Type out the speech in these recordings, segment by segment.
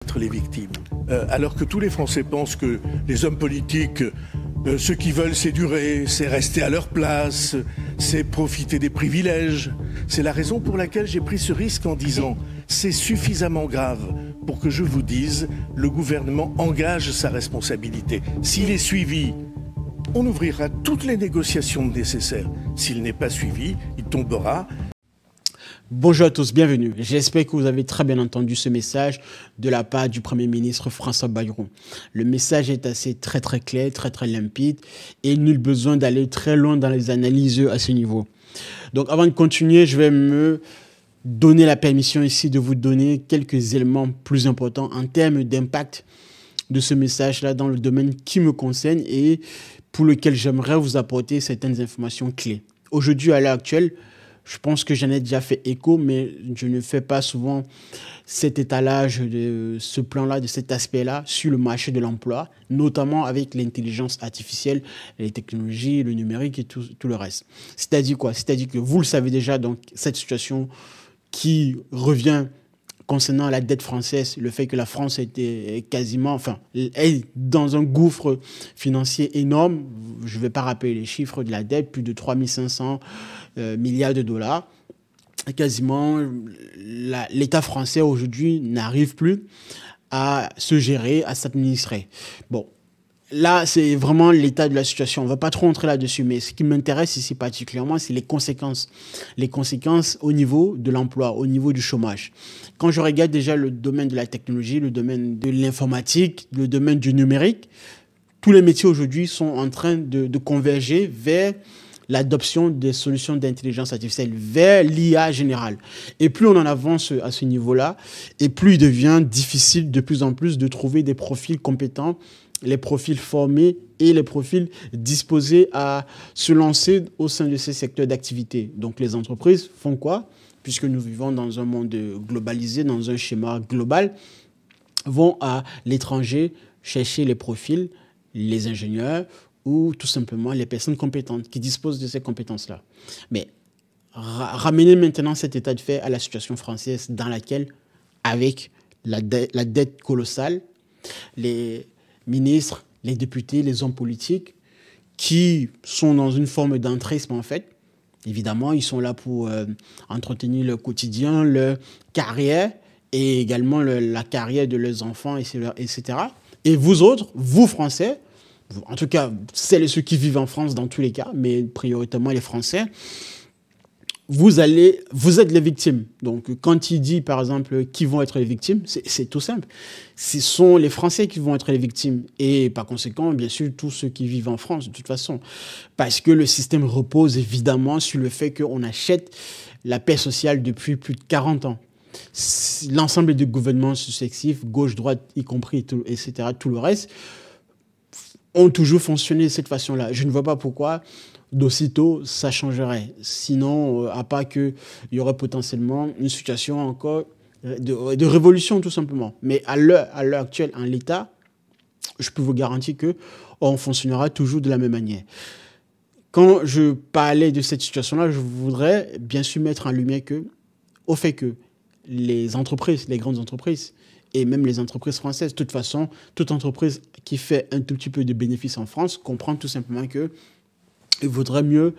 être les victimes. Alors que tous les Français pensent que les hommes politiques, ce qu'ils veulent, c'est durer, c'est rester à leur place, c'est profiter des privilèges. C'est la raison pour laquelle j'ai pris ce risque en disant c'est suffisamment grave pour que je vous dise le gouvernement engage sa responsabilité. S'il est suivi, on ouvrira toutes les négociations nécessaires. S'il n'est pas suivi, il tombera. Bonjour à tous, bienvenue. J'espère que vous avez très bien entendu ce message de la part du Premier ministre François Bayrou. Le message est très clair, très limpide et nul besoin d'aller très loin dans les analyses à ce niveau. Donc avant de continuer, je vais me donner la permission ici de vous donner quelques éléments plus importants en termes d'impact de ce message-là dans le domaine qui me concerne et pour lequel j'aimerais vous apporter certaines informations clés. Aujourd'hui, à l'heure actuelle, je pense que j'en ai déjà fait écho, mais je ne fais pas souvent cet étalage de ce plan-là, de cet aspect-là sur le marché de l'emploi, notamment avec l'intelligence artificielle, les technologies, le numérique et tout le reste. C'est-à-dire quoi? C'est-à-dire que vous le savez déjà, donc cette situation qui revient concernant la dette française, le fait que la France était quasiment, est dans un gouffre financier énorme. Je ne vais pas rappeler les chiffres de la dette, plus de 3500 milliards de dollars. Quasiment, l'État français aujourd'hui n'arrive plus à se gérer, à s'administrer. Bon, là, c'est vraiment l'état de la situation. On ne va pas trop entrer là-dessus, mais ce qui m'intéresse ici particulièrement, c'est les conséquences. Les conséquences au niveau de l'emploi, au niveau du chômage. Quand je regarde déjà le domaine de la technologie, le domaine de l'informatique, le domaine du numérique, tous les métiers aujourd'hui sont en train de converger vers l'adoption des solutions d'intelligence artificielle, vers l'IA générale. Et plus on en avance à ce niveau-là, et plus il devient difficile de plus en plus de trouver des profils compétents, les profils formés et les profils disposés à se lancer au sein de ces secteurs d'activité. Donc les entreprises font quoi? Puisque nous vivons dans un monde globalisé, dans un schéma global, vont à l'étranger chercher les profils, les ingénieurs ou tout simplement les personnes compétentes qui disposent de ces compétences-là. Mais ramener maintenant cet état de fait à la situation française dans laquelle, avec la dette colossale, les ministres, les députés, les hommes politiques qui sont dans une forme d'entrisme en fait. Évidemment, ils sont là pour entretenir leur quotidien, leur carrière et également la carrière de leurs enfants, etc. Et vous autres, vous Français, en tout cas celles et ceux qui vivent en France dans tous les cas, mais prioritairement les Français, vous êtes les victimes. Donc, quand il dit, par exemple, qui vont être les victimes, c'est tout simple. Ce sont les Français qui vont être les victimes. Et par conséquent, bien sûr, tous ceux qui vivent en France, de toute façon. Parce que le système repose évidemment sur le fait qu'on achète la paix sociale depuis plus de 40 ans. L'ensemble des gouvernements successifs, gauche, droite, y compris, etc., tout le reste, ont toujours fonctionné de cette façon-là. Je ne vois pas pourquoi d'aussitôt ça changerait. Sinon, à part qu'il y aurait potentiellement une situation encore de révolution tout simplement. Mais à l'heure actuelle, en l'état, je peux vous garantir qu'on fonctionnera toujours de la même manière. Quand je parlais de cette situation-là, je voudrais bien sûr mettre en lumière au fait que les entreprises, les grandes entreprises, et même les entreprises françaises, de toute façon, toute entreprise qui fait un tout petit peu de bénéfices en France comprend tout simplement il vaudrait mieux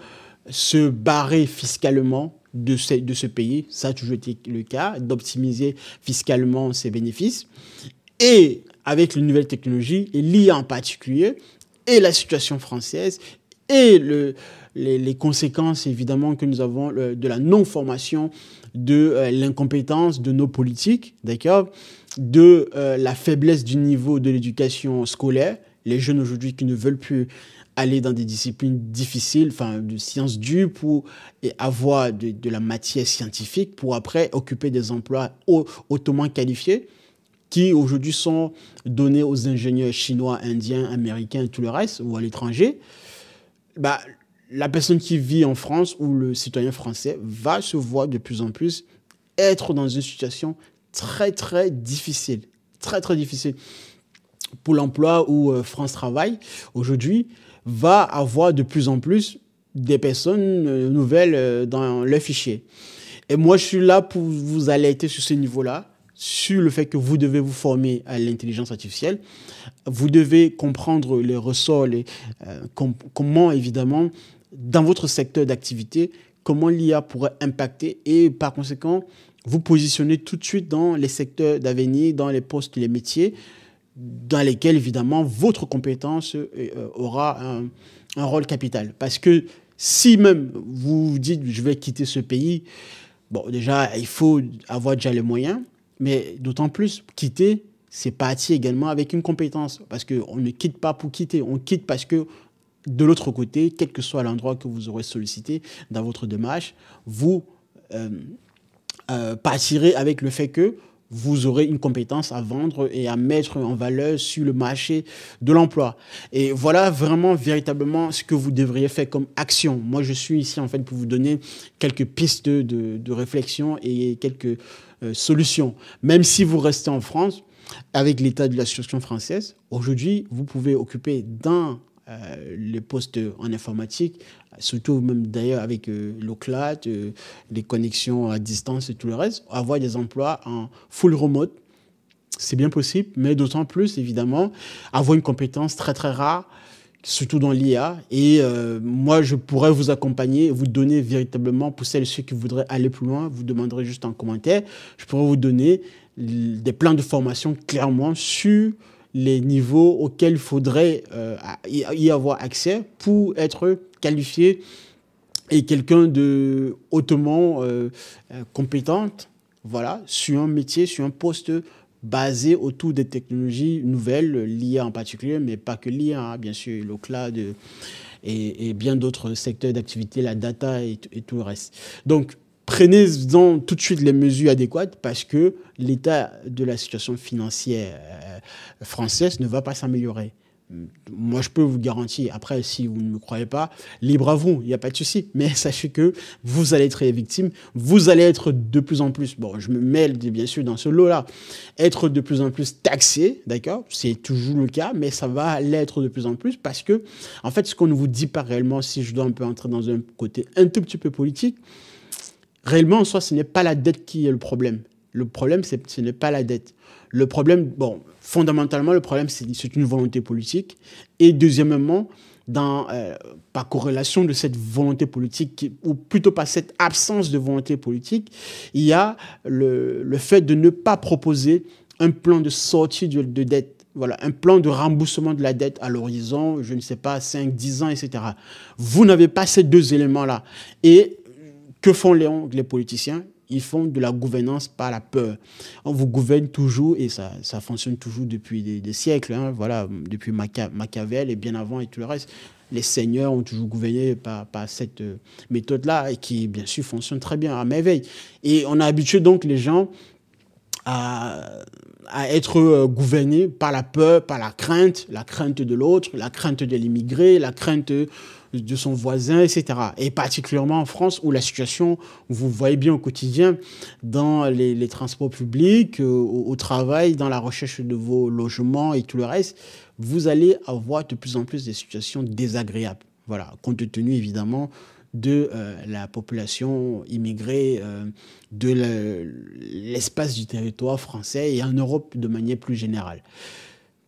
se barrer fiscalement de ce pays, ça a toujours été le cas, d'optimiser fiscalement ses bénéfices. Et avec les nouvelles technologies, et l'IA en particulier, et la situation française, et les conséquences évidemment que nous avons de la non-formation, de l'incompétence de nos politiques, d'accord, de la faiblesse du niveau de l'éducation scolaire, les jeunes aujourd'hui qui ne veulent plus aller dans des disciplines difficiles, de sciences dures pour avoir de la matière scientifique pour après occuper des emplois hautement qualifiés qui aujourd'hui sont donnés aux ingénieurs chinois, indiens, américains et tout le reste ou à l'étranger. La personne qui vit en France ou le citoyen français va se voir de plus en plus être dans une situation très difficile. Très difficile. Pour l'emploi où France Travail, aujourd'hui, va avoir de plus en plus des personnes nouvelles dans leur fichier. Et moi, je suis là pour vous alerter sur ce niveau-là, sur le fait que vous devez vous former à l'intelligence artificielle. Vous devez comprendre les ressorts, comment évidemment, dans votre secteur d'activité, comment l'IA pourrait impacter et par conséquent, vous positionner tout de suite dans les secteurs d'avenir, dans les postes, les métiers, dans lesquels évidemment votre compétence aura un rôle capital. Parce que si même vous vous dites je vais quitter ce pays, bon déjà il faut avoir déjà les moyens, mais d'autant plus quitter, c'est parti également avec une compétence. Parce qu'on ne quitte pas pour quitter, on quitte parce que de l'autre côté, quel que soit l'endroit que vous aurez sollicité dans votre démarche, vous partirez avec le fait que vous aurez une compétence à vendre et à mettre en valeur sur le marché de l'emploi. Et voilà vraiment, véritablement, ce que vous devriez faire comme action. Moi, je suis ici, en fait, pour vous donner quelques pistes de réflexion et quelques solutions. Même si vous restez en France, avec l'état de la situation française, aujourd'hui, vous pouvez occuper dans les postes en informatique, surtout même d'ailleurs avec le cloud, les connexions à distance et tout le reste, avoir des emplois en full remote, c'est bien possible, mais d'autant plus, évidemment, avoir une compétence très très rare, surtout dans l'IA. Et moi, je pourrais vous accompagner, vous donner véritablement, pour celles et ceux qui voudraient aller plus loin, vous demanderez juste en commentaire, je pourrais vous donner des plans de formation clairement sur les niveaux auxquels il faudrait y avoir accès pour être qualifié et quelqu'un de hautement compétente, voilà, sur un métier, sur un poste basé autour des technologies nouvelles, l'IA en particulier, mais pas que l'IA, hein, bien sûr, le cloud et bien d'autres secteurs d'activité, la data et tout le reste. Donc, prenez-en tout de suite les mesures adéquates parce que l'état de la situation financière française ne va pas s'améliorer. Moi, je peux vous garantir, après, si vous ne me croyez pas, libre à vous, il n'y a pas de souci. Mais sachez que vous allez être victime, vous allez être de plus en plus, bon, je me mêle bien sûr dans ce lot-là, être de plus en plus taxé, d'accord? C'est toujours le cas, mais ça va l'être de plus en plus parce que, en fait, ce qu'on ne vous dit pas réellement, si je dois un peu entrer dans un côté un tout petit peu politique, réellement, en soi, ce n'est pas la dette qui est le problème. Le problème, ce n'est pas la dette. Le problème, bon, fondamentalement, le problème, c'est une volonté politique. Et deuxièmement, par corrélation de cette volonté politique, ou plutôt par cette absence de volonté politique, il y a le fait de ne pas proposer un plan de sortie de dette. Voilà, un plan de remboursement de la dette à l'horizon, je ne sais pas, 5, 10 ans, etc. Vous n'avez pas ces deux éléments-là. Et que font les politiciens? Ils font de la gouvernance par la peur. On vous gouverne toujours, et ça fonctionne toujours depuis des siècles, hein, voilà, depuis Machiavel et bien avant et tout le reste. Les seigneurs ont toujours gouverné par cette méthode-là, et qui, bien sûr, fonctionne très bien à merveille. Et on a habitué donc les gens à être gouvernés par la peur, par la crainte de l'autre, la crainte de l'immigré, la crainte de son voisin, etc. Et particulièrement en France, où la situation, vous voyez bien au quotidien, dans les transports publics, au travail, dans la recherche de vos logements et tout le reste, vous allez avoir de plus en plus des situations désagréables. Voilà, compte tenu évidemment de la population immigrée, de l'espace du territoire français et en Europe de manière plus générale.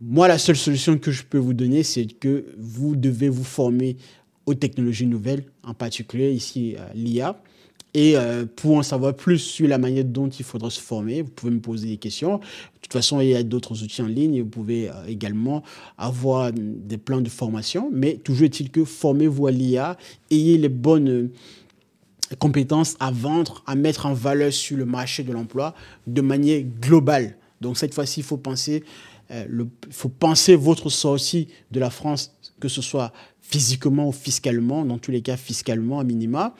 Moi, la seule solution que je peux vous donner, c'est que vous devez vous former aux technologies nouvelles, en particulier ici l'IA. Et pour en savoir plus sur la manière dont il faudra se former, vous pouvez me poser des questions. De toute façon, il y a d'autres outils en ligne. Vous pouvez également avoir des plans de formation. Mais toujours est-il que formez-vous à l'IA, ayez les bonnes compétences à vendre, à mettre en valeur sur le marché de l'emploi de manière globale. Donc cette fois-ci, il faut penser votre sortie de la France, que ce soit physiquement ou fiscalement, dans tous les cas fiscalement à minima.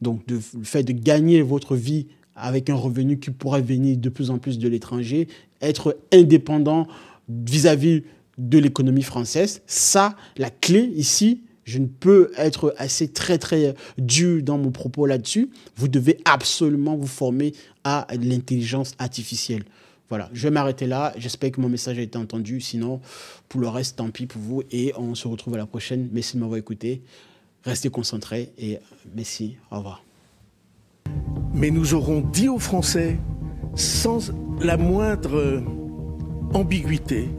Donc le fait de gagner votre vie avec un revenu qui pourrait venir de plus en plus de l'étranger, être indépendant vis-à-vis de l'économie française, ça, la clé ici, je ne peux être assez très dur dans mon propos là-dessus, vous devez absolument vous former à l'intelligence artificielle. Voilà, je vais m'arrêter là. J'espère que mon message a été entendu. Sinon, pour le reste, tant pis pour vous. Et on se retrouve à la prochaine. Merci de m'avoir écouté. Restez concentrés et merci. Au revoir. Mais nous aurons dit aux Français, sans la moindre ambiguïté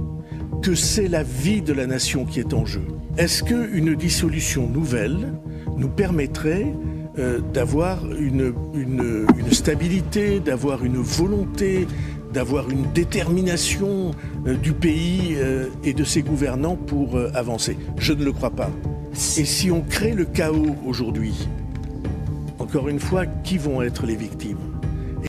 que c'est la vie de la nation qui est en jeu. Est-ce qu'une dissolution nouvelle nous permettrait d'avoir une stabilité, d'avoir une volonté, d'avoir une détermination du pays et de ses gouvernants pour avancer? Je ne le crois pas. Et si on crée le chaos aujourd'hui, encore une fois, qui vont être les victimes?